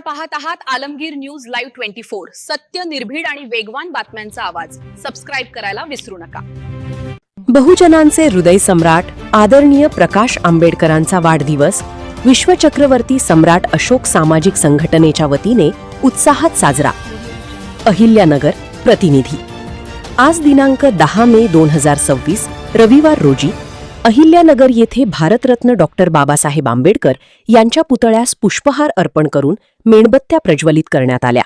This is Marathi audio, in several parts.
पाहत आहात आलमगीर न्यूज लाईव्ह 24। सत्य, निर्भीड आणि वेगवान बातम्यांचा आवाज। सबस्क्राइब करायला विसरू नका। बहुजनांचे हृदय सम्राट आदरणीय प्रकाश आंबेडकरांचा वाढदिवस विश्वचक्रवर्ती सम्राट अशोक सामाजिक संघटनेच्या वतीने उत्साहात साजरा। अहिल्यानगर प्रतिनिधी। आज दिनांक 10 मे 2026 रविवार रोजी अहिल्यानगर येथे भारतरत्न डॉक्टर बाबासाहेब आंबेडकर यांच्या पुतळ्यास पुष्पहार अर्पण करून मेणबत्त्या प्रज्वलित करण्यात आल्या।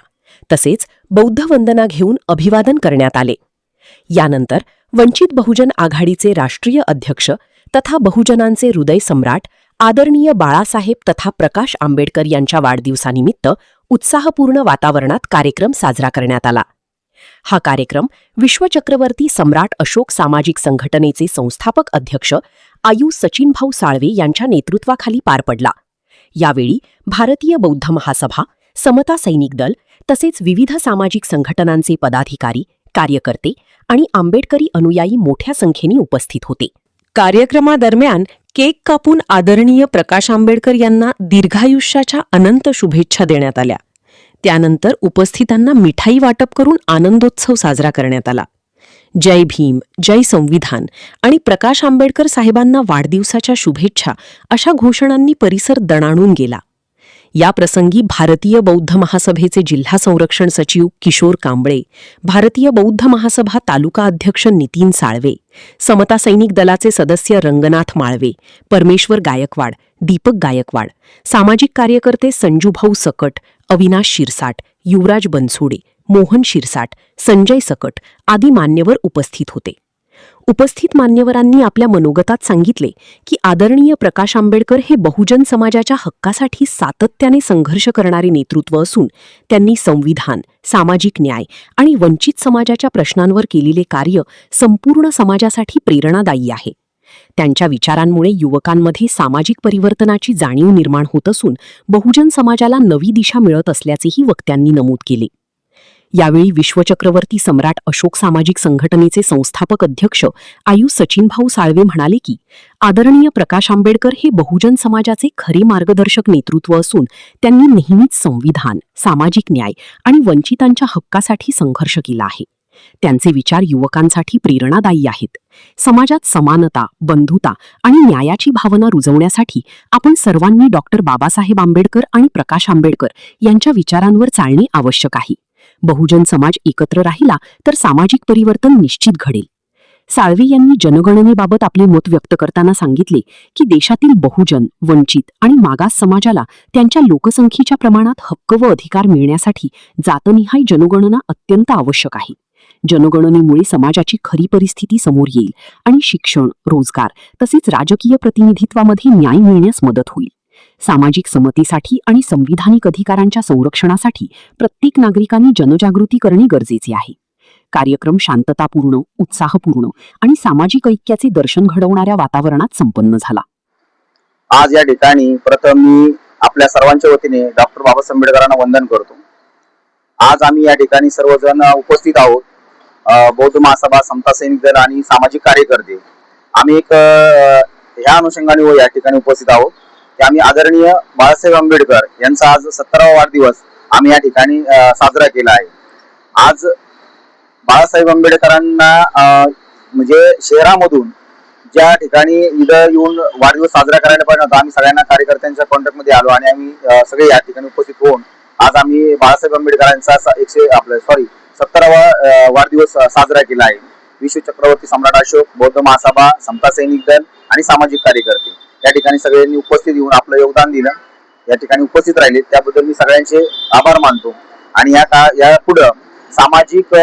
तसेच बौद्ध वंदना घेऊन अभिवादन करण्यात आले। यानंतर वंचित बहुजन आघाडीचे राष्ट्रीय अध्यक्ष तथा बहुजनांचे हृदय सम्राट आदरणीय बाळासाहेब तथा प्रकाश आंबेडकर यांच्या वाढदिवसानिमित्त उत्साहपूर्ण वातावरणात कार्यक्रम साजरा करण्यात आला। हा कार्यक्रम विश्वचक्रवर्ती सम्राट अशोक सामाजिक संघटनेचे संस्थापक अध्यक्ष आयु सचिनभाऊ साळवे यांच्या नेतृत्वाखाली पार पडला। यावेळी भारतीय बौद्ध महासभा, समता सैनिक दल तसेच विविध सामाजिक संघटनांचे पदाधिकारी, कार्यकर्ते आणि आंबेडकरी अनुयायी मोठ्या संख्येने उपस्थित होते। कार्यक्रमादरम्यान केक कापून आदरणीय प्रकाश आंबेडकर यांना दीर्घायुष्याच्या अनंत शुभेच्छा देण्यात आल्या। त्यानंतर उपस्थितांना मिठाई वाटप करून आनंदोत्सव साजरा करण्यात आला। जय भीम, जय संविधान आणि प्रकाश आंबेडकर साहेबांना वाढदिवसाच्या शुभेच्छा अशा घोषणांनी परिसर दणाणून गेला। या प्रसंगी भारतीय बौद्ध महासभेचे जिल्हा संरक्षण सचिव किशोर कांबळे, भारतीय बौद्ध महासभा तालुका अध्यक्ष नितीन साळवे, समता सैनिक दलाचे सदस्य रंगनाथ माळवे, परमेश्वर गायकवाड, दीपक गायकवाड, सामाजिक कार्यकर्ते संजूभाऊ सकट, अविनाश शिरसाट, युवराज बनसोडे, मोहन शिरसाट, संजय सकट आदी मान्यवर उपस्थित होते। उपस्थित मान्यवरांनी आपल्या मनोगतात सांगितले की आदरणीय प्रकाश आंबेडकर हे बहुजन समाजाच्या हक्कासाठी सातत्याने संघर्ष करणारे नेतृत्व असून त्यांनी संविधान, सामाजिक न्याय आणि वंचित समाजाच्या प्रश्नांवर केलेले कार्य संपूर्ण समाजासाठी प्रेरणादायी आहे। त्यांच्या विचारांमुळे युवकांमध्ये सामाजिक परिवर्तनाची जाणीव निर्माण होत असून बहुजन समाजाला नवी दिशा मिळत असल्याचेही वक्त्यांनी नमूद केले। यावेळी विश्वचक्रवर्ती सम्राट अशोक सामाजिक संघटनेचे संस्थापक अध्यक्ष आयु सचिनभाऊ साळवे म्हणाले की आदरणीय प्रकाश आंबेडकर हे बहुजन समाजाचे खरे मार्गदर्शक नेतृत्व असून त्यांनी नेहमीच संविधान, सामाजिक न्याय आणि वंचितांच्या हक्कासाठी संघर्ष केला आहे। त्यांचे विचार युवकांसाठी प्रेरणादायी आहेत। समाजात समानता, बंधुता आणि न्यायाची भावना रुजवण्यासाठी आपण सर्वांनी डॉक्टर बाबासाहेब आंबेडकर आणि प्रकाश आंबेडकर यांच्या विचारांवर चालणे आवश्यक आहे। बहुजन समाज एकत्र राहिला तर सामाजिक परिवर्तन निश्चित घडेल। साळवे यांनी जनगणनेबाबत आपले मत व्यक्त करताना सांगितले की देशातील बहुजन, वंचित आणि मागास समाजाला त्यांच्या लोकसंख्येच्या प्रमाणात हक्क व अधिकार मिळण्यासाठी जातनिहाय जनगणना अत्यंत आवश्यक आहे। जनगणनेमुळे समाजाची खरी परिस्थिती समोर येईल आणि शिक्षण, रोजगार तसेच राजकीय प्रतिनिधित्वामध्ये न्याय मिळण्यास मदत होईल। सामाजिक समतेसाठी आणि संविधानिक अधिकारांच्या संरक्षणासाठी प्रत्येक नागरिकांनी जनजागृती करणे गरजेचे आहे। कार्यक्रम शांततापूर्ण, उत्साहपूर्ण आणि सामाजिक ऐक्याचे दर्शन घडवणाऱ्या वातावरणात संपन्न झाला। आज या ठिकाणी प्रथम मी आपल्या सर्वांच्या वतीने डॉक्टर बाबासाहेब आंबेडकरांना वंदन करतो। आज आम्ही या ठिकाणी सर्वजण उपस्थित आहोत, बौद्ध महासभा, समता सैनिक दल आणि सामाजिक कार्यकर्ते। आम्ही एक ह्या अनुषंगाने या ठिकाणी उपस्थित आहोत की आम्ही आदरणीय बाळासाहेब आंबेडकर यांचा आज 17वा वाढदिवस आम्ही या ठिकाणी साजरा केला आहे। आज बाळासाहेब आंबेडकरांना म्हणजे शहरामधून ज्या ठिकाणी इथं येऊन वाढदिवस साजरा करायला पाहिजे होता, आम्ही सगळ्यांना कार्यकर्त्यांच्या कॉन्टॅक्ट मध्ये आलो आणि आम्ही सगळे या ठिकाणी उपस्थित होऊन आज आम्ही बाळासाहेब आंबेडकरांचा 17वा वाढदिवस साजरा केला आहे। विश्वचक्रवर्ती सम्राट अशोक, बौद्ध महासभा, समता सैनिक दल आणि सामाजिक कार्यकर्ते या ठिकाणी सगळ्यांनी उपस्थित येऊन आपलं योगदान दिलं, या ठिकाणी उपस्थित राहिले त्याबद्दल मी सगळ्यांचे आभार मानतो। आणि या पुढे सामाजिक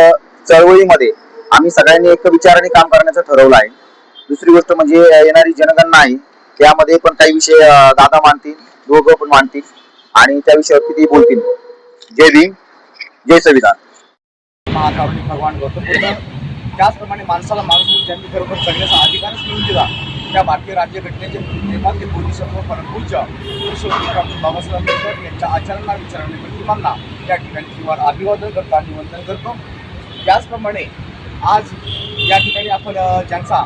चळवळीमध्ये आम्ही सगळ्यांनी एक विचाराने काम करण्याचं ठरवलं आहे। दुसरी गोष्ट म्हणजे येणारी जनगणना आहे, त्यामध्ये पण काही विषय दादा मानतील, दोघं पण मानतील आणि त्या विषयावरती ते बोलतील। जय भीम, जय संविधान। महाकारुणिक भगवान गौतम बुद्ध त्याचप्रमाणे माणसाला माणूस ज्यांनी खरोखर जगण्याचा अधिकारच मिळून दिला त्या भारतीय राज्यघटनेचे प्रेमाचे बोधिसत्व परमपूज्य विश्वचक्रवर्ती डॉक्टर बाबासाहेब आंबेडकर यांच्या आचरणाला विचारणे प्रतिमांना या ठिकाणी किंवा अभिवादन करतो आणि वंदन करतो। त्याचप्रमाणे आज या ठिकाणी आपण ज्यांचा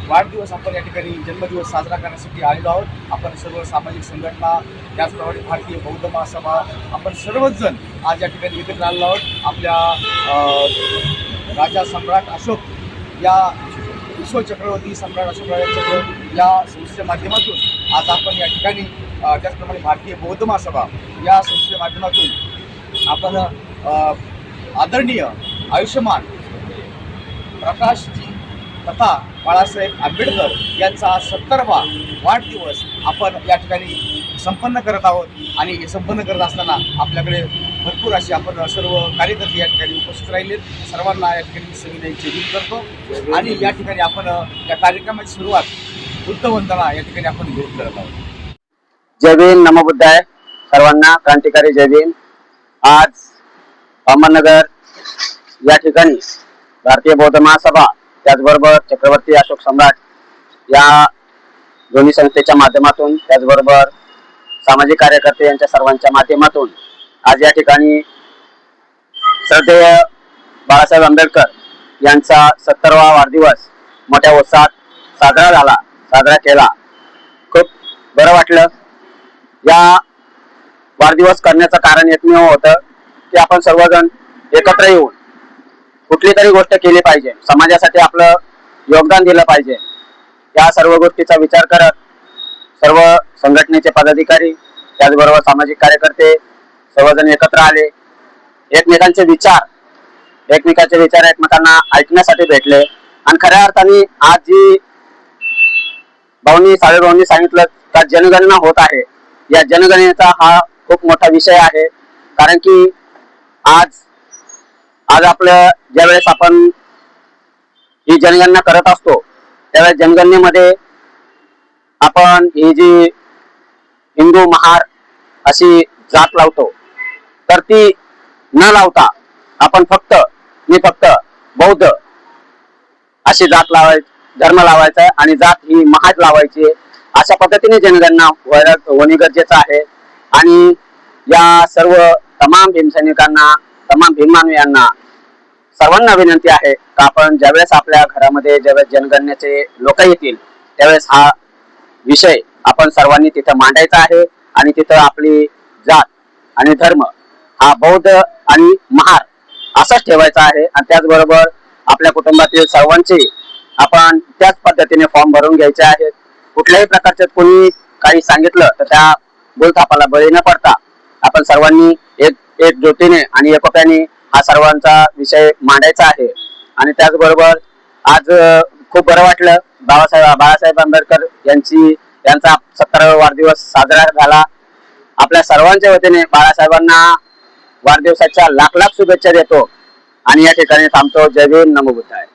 वाढदिवस आपण या ठिकाणी जन्मदिवस साजरा करण्यासाठी आलेलो आहोत. आपण सर्व सामाजिक संघटना, त्याचप्रमाणे भारतीय बौद्ध महासभा, आपण सर्वच जण आज या ठिकाणी एकत्र आलेलो आहोत. आपल्या राजा सम्राट अशोक या विश्व चक्रवर्ती सम्राट अशोक राजा चक्रवर्ती या संस्थेच्या माध्यमातून आज आपण या ठिकाणी त्याचप्रमाणे भारतीय बौद्ध महासभा या संस्थेच्या माध्यमातून आपण आदरणीय आयुष्यमान प्रकाशजी तथा बाळासाहेब आंबेडकर यांचा 70वा वाढदिवस आपण या ठिकाणी संपन्न करत आहोत. आणि हे संपन्न करत असताना आपल्याकडे भरपूर असे आपण सर्व कार्यकर्ते या ठिकाणी उपस्थित राहिलेत. सर्वांना या ठिकाणी सविनय जयभीम करतो. आणि या ठिकाणी आपण या कार्यक्रमाची सुरुवात बुद्ध वंदना या ठिकाणी आपण घेऊन करत आहोत. जय भीम, नमो बुद्धाय. सर्वांना क्रांतिकारी जय भीम. आज अहमदनगर या ठिकाणी भारतीय बौद्ध महासभा त्याचबरोबर चक्रवर्ती अशोक सम्राट या दोन्ही संस्थेच्या माध्यमातून, त्याचबरोबर सामाजिक कार्यकर्ते यांच्या सर्वांच्या माध्यमातून आज या ठिकाणी श्रद्धेय बाळासाहेब आंबेडकर यांचा 70वा वाढदिवस मोठ्या उत्साहात साजरा केला. खूप बरं वाटलं. या वाढदिवस करण्याचं कारण एकमेव होतं की आपण सर्वजण एकत्र येऊन कुठली तरी गोष्ट केली पाहिजे, समाजासाठी आपलं योगदान दिलं पाहिजे. या सर्व गोष्टीचा विचार करत सर्व संघटनेचे पदाधिकारी, त्याचबरोबर सामाजिक कार्यकर्ते सर्वजण एकत्र आले. एकमेकांचे विचार एकमेकांना ऐकण्यासाठी भेटले. आणि खऱ्या अर्थाने आज जी साहेबांनी सांगितलं का जनगणना होत आहे, या जनगणनेचा हा खूप मोठा विषय आहे. कारण की आज आपलं ज्यावेळेस आपण ही जनगणना करत असतो त्यावेळेस जनगणनेमध्ये आपण ही जी हिंदू महार अशी जात लावतो, तर ती न लावता आपण फक्त बौद्ध अशी जात धर्म लावायचा आणि जात ही महाज लावायची. अशा पद्धतीने जनगणना होणे गरजेचं आहे. आणि या सर्व तमाम भीमसैनिकांना, तमाम भीममानवीयांना सर्वांना विनंती आहे का आपण ज्यावेळेस आपल्या घरामध्ये ज्यावेळेस जनगणनेचे लोक येतील त्यावेळेस हा विषय आपण सर्वांनी तिथं मांडायचा आहे. आणि तिथं आपली जात आणि धर्म हा बौद्ध आणि महार असाच ठेवायचा आहे. आणि त्याचबरोबर आपल्या कुटुंबातील सर्वांचे आपण त्याच पद्धतीने फॉर्म भरून घ्यायचे आहेत. कुठल्याही प्रकारचे कोणी काही सांगितलं तर त्या बोलथापाला बळी न पडता आपण सर्वांनी एकजुटीने आणि एकोप्याने हा सर्वांचा विषय मांडायचा आहे. आणि त्याचबरोबर आज खूप बरं वाटलं. बाळासाहेब आंबेडकर यांचा 70वा वाढदिवस साजरा झाला. आपल्या सर्वांच्या वतीने बाळासाहेबांना वाढदिवसाच्या लाख शुभेच्छा देतो आणि या ठिकाणी थांबतो. जय भीम, नमो बुद्धाय.